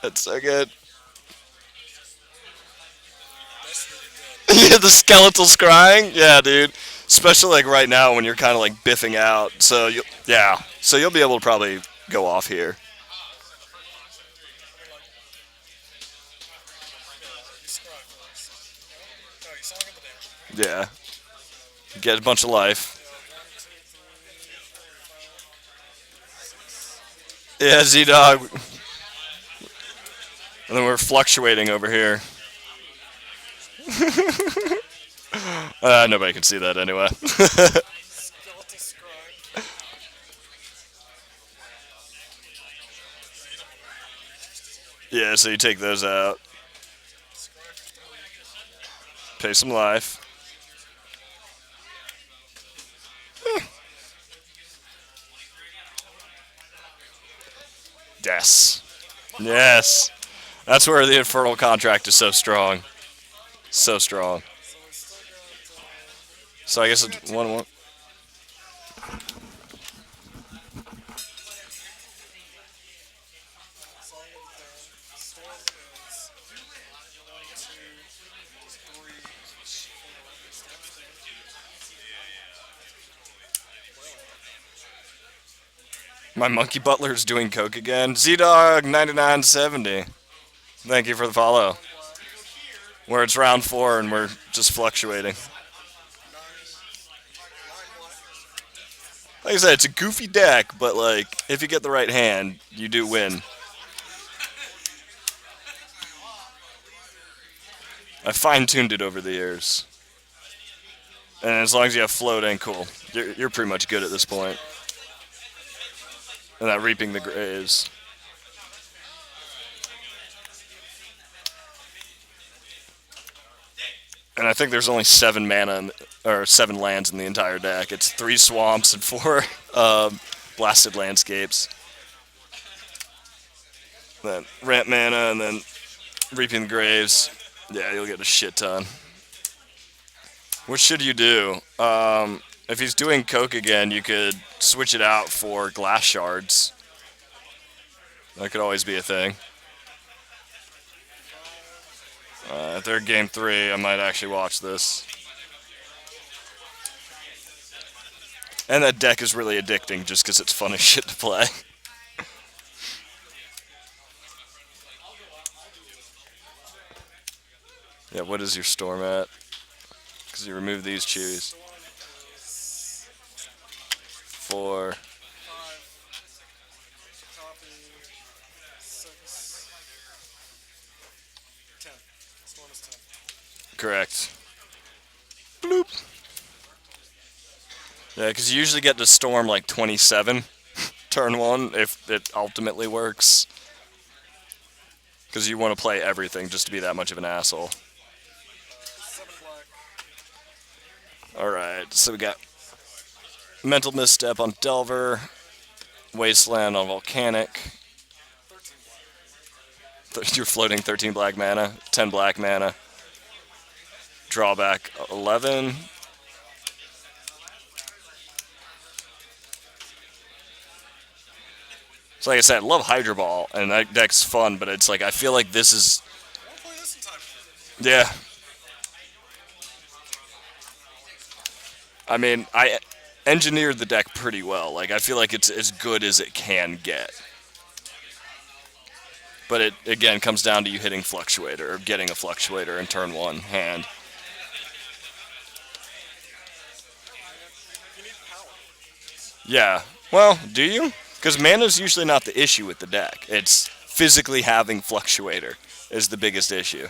That's so good. That's really good. Yeah, the skeletal scrying. Yeah, dude. Especially like right now when you're kind of like biffing out. So you, yeah. So you'll be able to probably go off here. I mean, like, yeah, you scry first. No, you song at the damage. Yeah. Get a bunch of life. Yeah, 1, 2, 3, 4, 5, 6. Yeah, Z Dog. And then we're fluctuating over here. Nobody can see that anyway. Skeletal scry. Yeah, you don't want to remove the creatures, do you? Yeah, so you take those out. Scry for 3. Pay some life. Yes. Yes. That's where the Infernal Contract is so strong. So strong. So we still got. So I guess We got it's two 1-1. Song of the Damned. The storm is 1, 2, 3, 4. Storm's taken. Well, My Monkey Butler's doing coke again. Z Dog 9970. Thank you for the follow. 1 black. Where it's round 4 and we're just fluctuating. 9 black. Like I said, it's a goofy deck, but like if you get the right hand, you do win. I fine-tuned it over the years, and as long as you have floating, cool. You're pretty much good at this point. And that reaping the graves. And I think there's only 7 mana or 7 lands in the entire deck. It's 3 swamps and 4 blasted landscapes. Then ramp mana and then reaping the graves. Yeah, you'll get a shit ton. What should you do? If he's doing coke again, you could switch it out for glass shards. That could always be a thing. If they're game 3, I might actually watch this. And that deck is really addicting just because it's fun as shit to play. Yeah, what is your storm at? Because you remove these chews. Storm is 4. 5. Copy. 6. 10. Storm is 10. Correct. Bloop. Yeah, because you usually get to storm like 27 turn 1 if it ultimately works. Because you want to play everything just to be that much of an asshole. 7 black. Alright, so we got Mental Misstep on Delver, Wasteland on Volcanic. 13 black. You're floating 13 black mana, 10 black mana. Drawback 11. So like I said, I love Hydra Ball, and that deck's fun, but it's like I feel like this is, I want to play this in time. yeah. I mean, I engineered the deck pretty well. Like I feel like it's as good as it can get. But it again comes down to you hitting Fluctuator or getting a Fluctuator in turn 1 hand. You need power. Yeah. Well, do you? Because mana's usually not the issue with the deck. It's physically having Fluctuator is the biggest issue.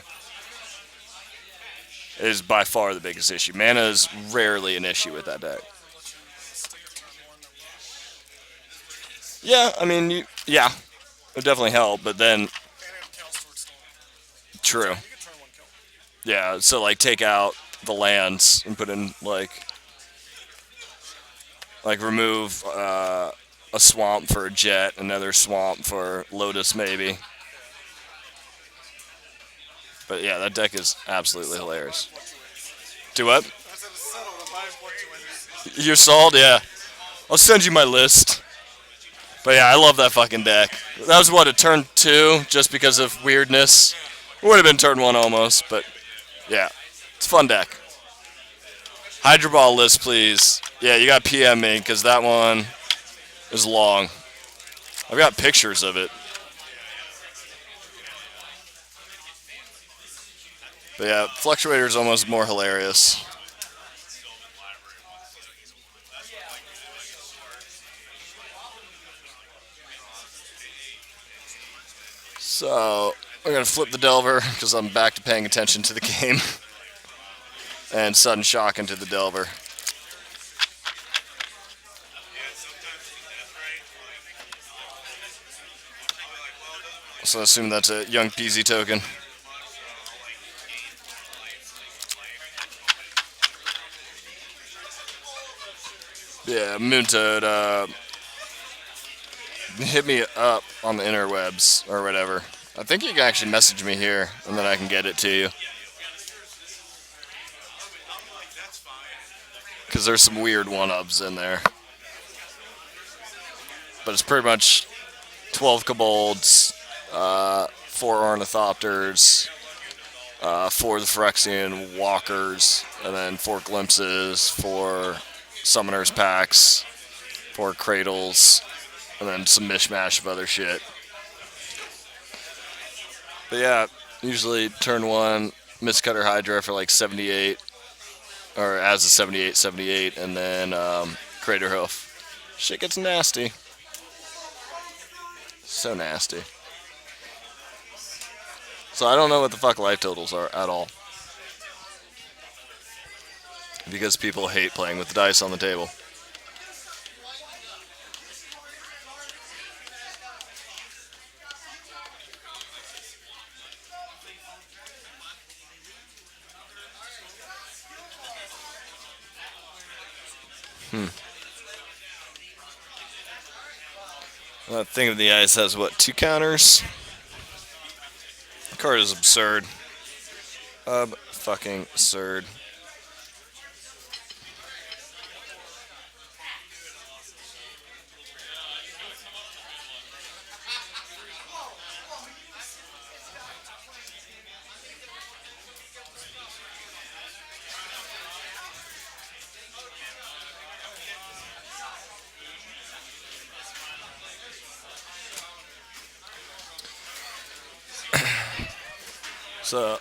It is by far the biggest issue. Mana is rarely an issue with that deck. Power lets you stick a turn 1 that will. Yeah, I mean, yeah, it would definitely help, but then, And Cal Sword Storm. true. You can turn 1 kill. Yeah, so like take out the lands and put in like remove a swamp for a jet, another swamp for Lotus maybe. But yeah, that deck is absolutely hilarious. Do what? I said it's settled. I'm buying Fluctuators. You're sold? Yeah. I'll send you my list. But yeah, I love that fucking deck. That was what, a turn 2, just because of weirdness. It would have been turn 1 almost, but yeah. It's a fun deck. Hydro Ball list, please. Yeah, you got PM me, because that one is long. I've got pictures of it. But yeah, Fluctuator is almost more hilarious. So, we're going to flip the Delver, because I'm back to paying attention to the game. And Sudden Shock into the Delver. So I assume that's a Young Peasy token. Yeah, Moontoad, hit me up on the interwebs or whatever. I think you can actually message me here, and then I can get it to you. Because there's some weird one-ups in there. But it's pretty much 12 Kobolds, 4 Ornithopters, 4 the Phyrexian Walkers, and then 4 Glimpses, 4 Summoners Packs, 4 Cradles, and then some mishmash of other shit. But yeah, usually turn 1, Mistcutter Hydra for like 78, or as a 78, and then Crater Hoof. Shit gets nasty. So nasty. So I don't know what the fuck life totals are at all. Because people hate playing with the dice on the table. That thing of the ice has what, 2 counters? The card is absurd. Fucking absurd. So,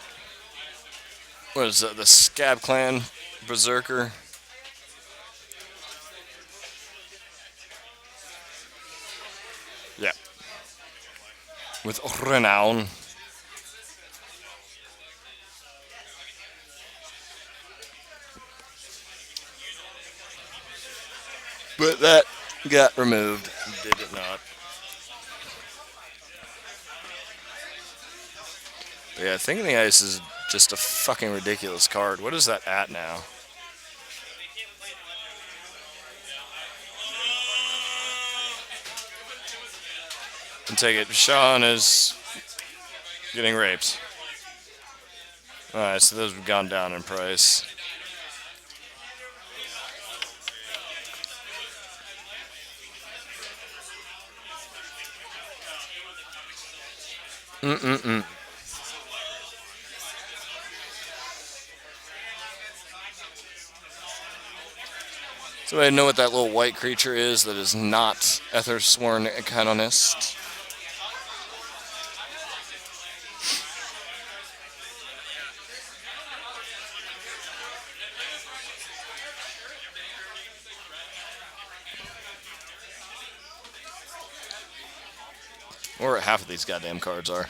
what is that? The Scab Clan Berserker? Yeah. With Renown. But that got removed, did it not? But yeah, Thing in the Ice is just a fucking ridiculous card. What is that at now? And take it, Sean is getting raped. Alright, so those have gone down in price. Somebody know what that little white creature is that is not Ethersworn Canonist? Or half of these goddamn cards are.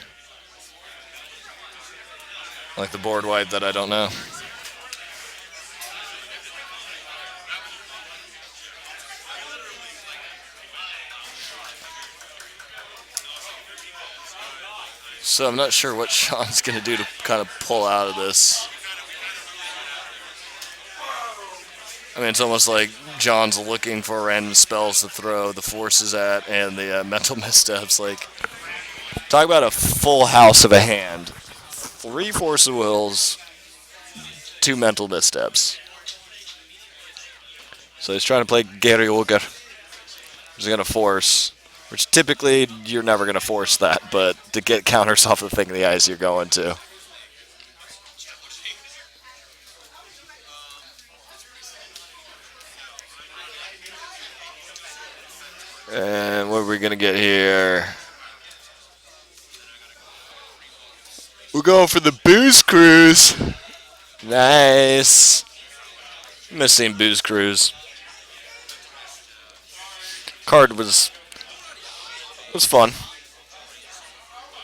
Like the board wipe that I don't know. So I'm not sure what Sean's going to do to kind of pull out of this. I mean, it's almost like John's looking for random spells to throw the forces at and the mental missteps. Like, talk about a full house of a hand. 3 Force of Wills, 2 mental missteps. So he's trying to play Gary Olger. He's going to force. which typically you're never going to force that, but to get counters off the thing in the ice, you're going to. And what are we going to get here? We're going for the Booze Cruise. Nice. Missing Booze Cruise. Card was fun.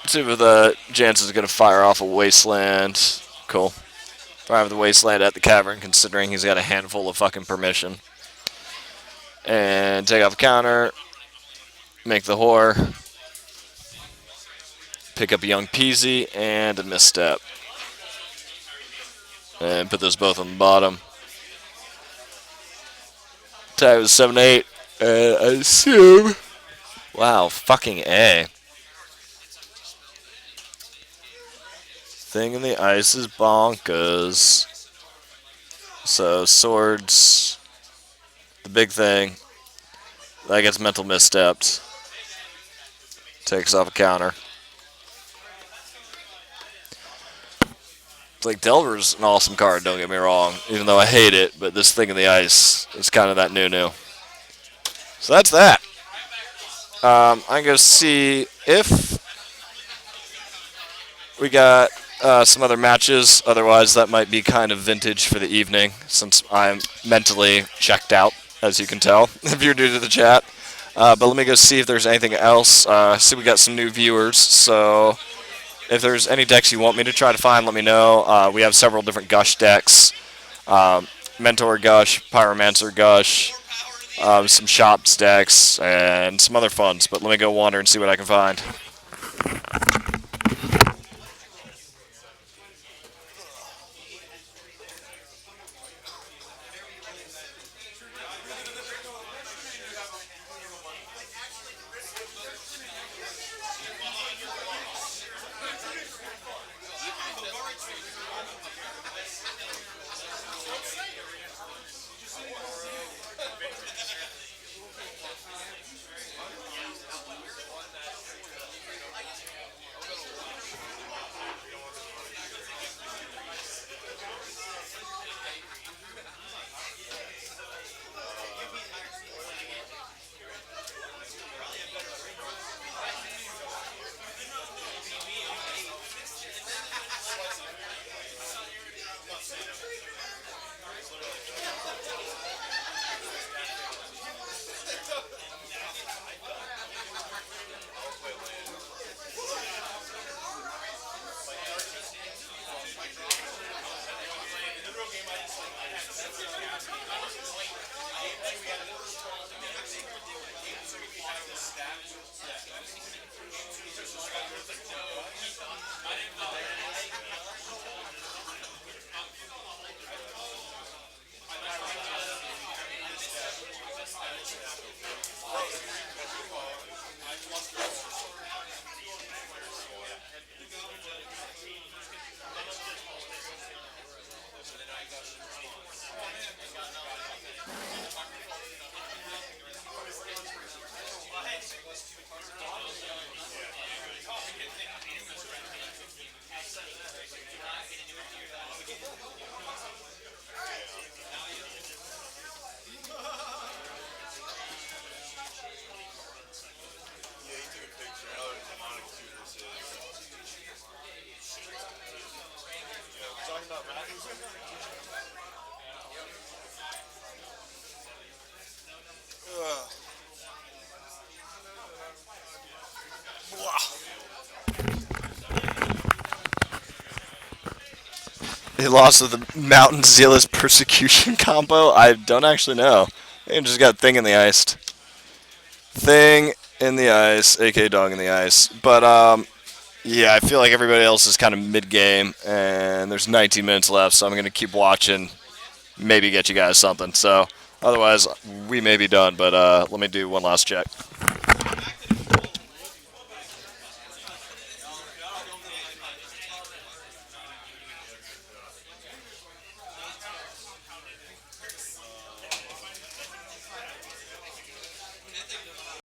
Let's see if the Jansen's going to fire off a Wasteland. Cool. Fire off the Wasteland at the Cavern, considering he's got a handful of fucking permission. And take off a counter. Make the whore. Pick up a Young Peasy and a Misstep. And put those both on the bottom. Tie was 7-8. I assume. Wow, fucking A. Thing in the ice is bonkers. So, swords. The big thing. That gets mental misstepped. Takes off a counter. It's like Delver's an awesome card, don't get me wrong. Even though I hate it, but this thing in the ice is kind of that new. So that's that. I'm going to see if we got some other matches. Otherwise, that might be kind of vintage for the evening, since I'm mentally checked out, as you can tell, if you're new to the chat. But let me go see if there's anything else. See, we got some new viewers, so if there's any decks you want me to try to find, let me know. We have several different Gush decks. Mentor Gush, Pyromancer Gush, some Shops decks, and some other funds. But let me go wander and see what I can find. He lost with the Mountain Zealous Persecution combo? I don't actually know. He just got Thing in the Ice. Thing in the Ice, aka Dog in the Ice. But, yeah, I feel like everybody else is kind of mid-game, and there's 19 minutes left, so I'm going to keep watching, maybe get you guys something. So, otherwise, we may be done, but let me do one last check.